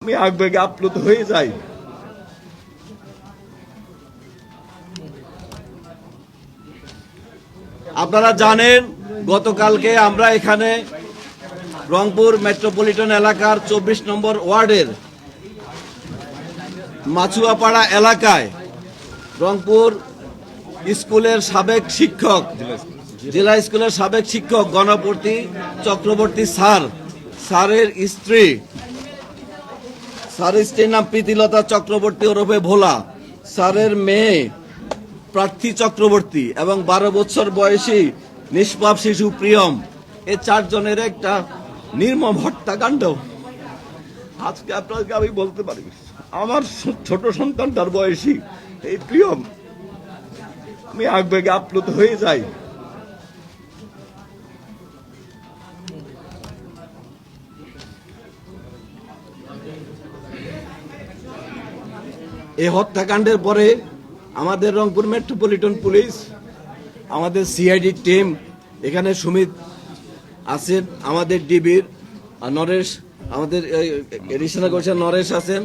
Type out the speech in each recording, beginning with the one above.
আমি আবেগে আপ্লুত হয়ে যাই। আপনারা জানেন গতকালকে আমরা এখানে রংপুর মেট্রোপলিটন এলাকার 24 নম্বর ওয়ার্ডের মাছুয়াপাড়া এলাকায় রংপুর স্কুলের সাবেক শিক্ষক, জেলা স্কুলের সাবেক শিক্ষক গণপতি চক্রবর্তী স্যারের স্ত্রীর নাম প্রীতিলতা চক্রবর্তী ওরফে ভোলা, স্যারের মেয়ে প্রার্থী চক্রবর্তী এবং 12 বছর বয়সী নিষ্পাপ শিশু প্রিয়ম, এই 4 জনের একটা নির্মম হত্যাকাণ্ড। আজকে আপনাকে আমি বলতে পারি, আমার ছোট সন্তানটার বয়সী এই প্রিয়ম, আমি আবেগে আপ্লুত হয়ে যাই। এই হত্যাকাণ্ডের পরে আমাদের রংপুর মেট্রোপলিটন পুলিশ, আমাদের সিআইডি টিম, এখানে সুমিত আছেন, আমাদের ডিবির নরেশ, আমাদের এডিশনাল কমিশনার নরেশ আছেন,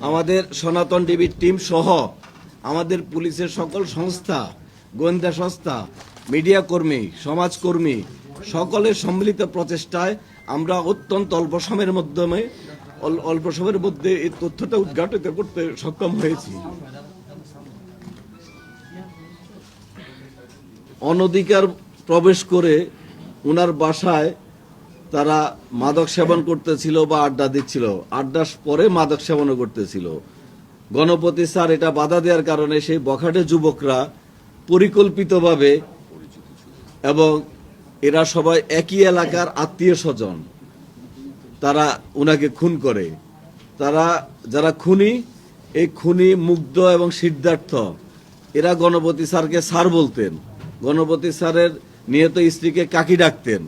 আমাদের সনাতন ডিবির টিম সহ আমাদের পুলিশের সকল সংস্থা, গোয়েন্দা সংস্থা, মিডিয়া কর্মী, সমাজকর্মী সকলের সম্মিলিত প্রচেষ্টায় আমরা অত্যন্ত অল্প সময়ের মধ্যে এই তথ্যটা উদ্ঘাটিত করতে সক্ষম হয়েছি। অনধিকার প্রবেশ করে ওনার বাসায় তারা মাদক সেবন করতেছিল বা আড্ডা দিচ্ছিল, আড্ডার পরে মাদক সেবনও করতেছিল। গণপতি স্যার এটা বাধা দেওয়ার কারণে সেই বখাটে যুবকরা পরিকল্পিতভাবে, এবং এরা সবাই একই এলাকার আত্মীয় স্বজন, তারা ওনাকে খুন করে। তারা যারা খুনি, এই খুনি মুগ্ধ এবং সিদ্ধার্থ, এরা গণপতি স্যারকে স্যার বলতেন, গণপতি স্যারের নিহত স্ত্রীকে কাকি ডাকতেন।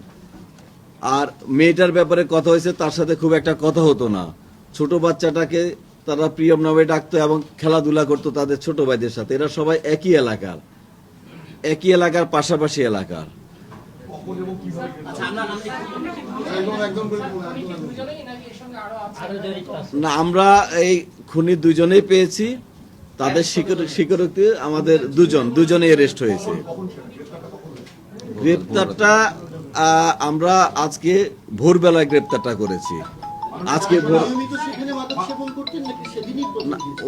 আর মেয়েটার ব্যাপারে কথা হয়েছে, তার সাথে খুব একটা কথা হতো না। ছোট বাচ্চাটাকে তারা প্রিয়ম নামে ডাকতো এবং খেলাধুলা করতো তাদের ছোট ভাইদের সাথে। এরা সবাই একই এলাকার পাশাপাশি এলাকার। না, আমরা এই খুনি 2 জনেই পেয়েছি, তাদের স্বীকারোক্তি আমাদের দুজনে অ্যারেস্ট হয়েছে। গ্রেপ্তারটা আমরা আজকে ভোরবেলায় গ্রেপ্তারটা করেছি। আজকে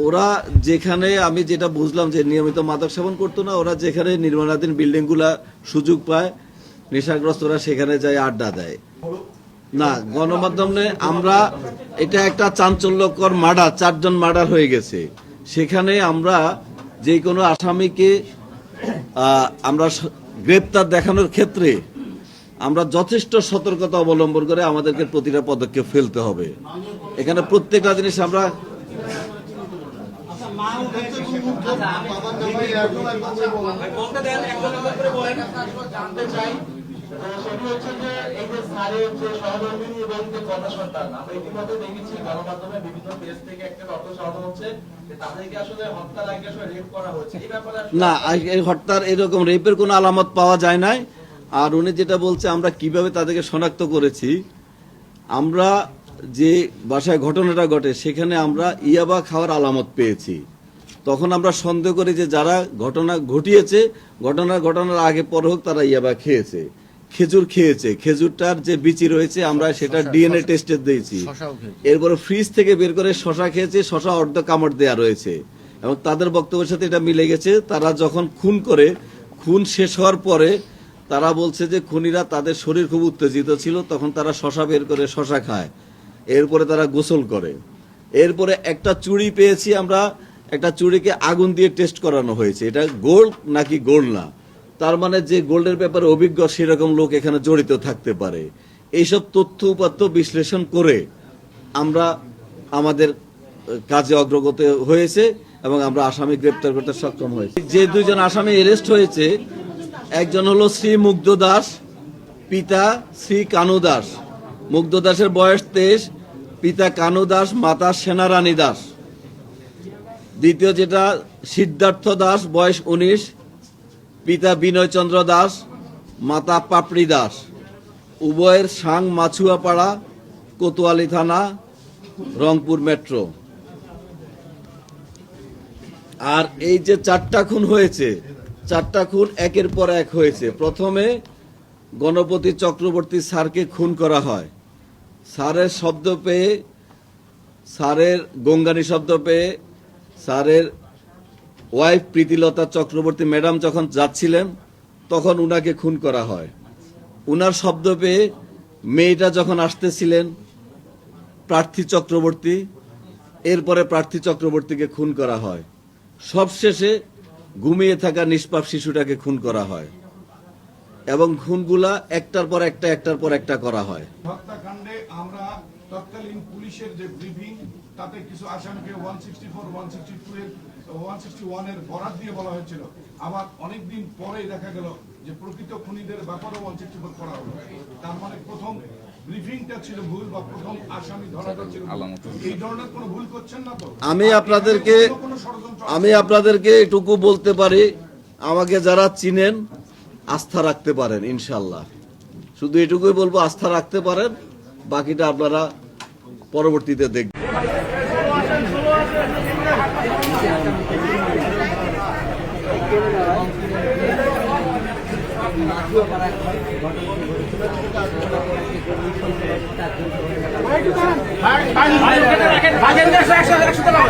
ওরা যেখানে, আমি যেটা বুঝলাম যে নিয়মিত মাদক সেবন করতো না, ওরা যেখানে নির্মাণাধীন বিল্ডিং গুলা সুযোগ পায় নেশাগ্রস্তরা সেখানে যায় আড্ডা দেয়। না, গণমাধ্যমে আমরা, এটা একটা চাঞ্চল্যকর মার্ডার, 4 জন মার্ডার হয়ে গেছে। সেখানে আমরা যে কোনো আসামিকে আমরা গ্রেপ্তার দেখানোর ক্ষেত্রে আমরা যথেষ্ট সতর্কতা অবলম্বন করে আমাদেরকে প্রতিটা পদক্ষেপ ফেলতে হবে। এখানে প্রত্যেকটা জিনিস আমরা না, এই হত্যার এরকম রেপের কোনো আলামত পাওয়া যায় নাই। আর উনি যেটা বলছে আমরা কিভাবে তাদেরকে শনাক্ত করেছি, আমরা যে বাসায় ঘটনাটা ঘটে সেখানে আমরা ইয়াবা খাওয়ার আলামত পেয়েছি। তখন আমরা সন্দেহ করি যে যারা ঘটনা ঘটিয়েছে, ঘটনার আগে পর হোক তারা ইয়াবা খেয়েছে, খেজুর খেয়েছে, খেজুরটার যে বিচি রয়েছে আমরা সেটা ডিএনএ টেস্টে দিয়েছি। এরপরে ফ্রিজ থেকে বের করে শশা খেয়েছে, শশা অর্ধ কামড় দেওয়া রয়েছে এবং তাদের বক্তব্যের সাথে এটা মিলে গেছে। তারা যখন খুন করে, খুন শেষ হওয়ার পরে তারা বলছে যে খুনিরা, তাদের শরীর খুব উত্তেজিত ছিল, তখন তারা শশা বের করে শশা খায়, এরপরে তারা গোসল করে। এরপরে একটা চুড়ি পেয়েছি আমরা, একটা চুড়িকে আগুন দিয়ে টেস্ট করানো হয়েছে, এটা গোল্ড নাকি গোল্ড না। তার মানে যে গোল্ডের ব্যাপারে অভিজ্ঞ সেরকম লোক এখানে জড়িত থাকতে পারে। এইসব তথ্য উপাত্ত বিশ্লেষণ করে আমরা আমাদের কাজে অগ্রগতি হয়েছে এবং আমরা আসামি গ্রেপ্তার করতে সক্ষম হয়েছি। যে 2 জন আসামি অ্যারেস্ট হয়েছে, একজন হলো শ্রী মুগ্ধ দাস, পিতা শ্রী কানু দাস। মুগ্ধ দাসের বয়স 23, পিতা কানু দাস, মাতা সেনারানী দাস। দ্বিতীয় যেটা সিদ্ধার্থ দাস, বয়স 19, পিতা বিনয় চন্দ্র দাস, মাতা পাপড়ি দাস। উভয়ের সাং মাছুয়াপাড়া, কোতোয়ালি থানা, রংপুর মেট্রো। আর এই যে 4টা খুন হয়েছে, 4টা খুন একের পর এক হয়েছে। প্রথমে গণপতি চক্রবর্তী স্যারকে খুন করা হয়। স্যারের শব্দ পেয়ে, স্যারের গঙ্গানি শব্দ পেয়ে স্যারের ওয়াইফ প্রীতিলতা চক্রবর্তী ম্যাডাম যখন যাচ্ছিলেন তখন উনাকে খুন করা হয়। উনার শব্দ পেয়ে মেয়েটা যখন আসতেছিলেন প্রার্থী চক্রবর্তী, এরপরে প্রার্থী চক্রবর্তীকে খুন করা হয়। সবশেষে ঘুমিয়ে থাকা নিষ্পাপ শিশুটাকে খুন করা হয় এবং খুনগুলা একটার পর একটা করা হয়। হত্যাকাণ্ডে আমরা তৎকালীন পুলিশের যে ব্রিফিং, তাতে কিছু আসামিকে 164, 162 এর 161 এর বরাত দিয়ে বলা হয়েছিল। আবার অনেকদিন পরেই দেখা গেল যে প্রকৃত খুনিদের ব্যাপারেও 164 করা হলো। তার মানে প্রথম ব্রিফিংটা ছিল ভুল বা প্রথম আসামি ধরাটা ছিল ভুল। এই ধরনের কোনো ভুল করছেন না তো? আমি আপনাদেরকে এটুকু বলতে পারি, আমাকে যারা চিনেন আস্থা রাখতে পারেন ইনশাল্লাহ। শুধু এটুকুই বলবো, আস্থা রাখতে পারেন, বাকিটা আপনারা পরবর্তীতে দেখবেন। ভাগেন 100 100 টাকা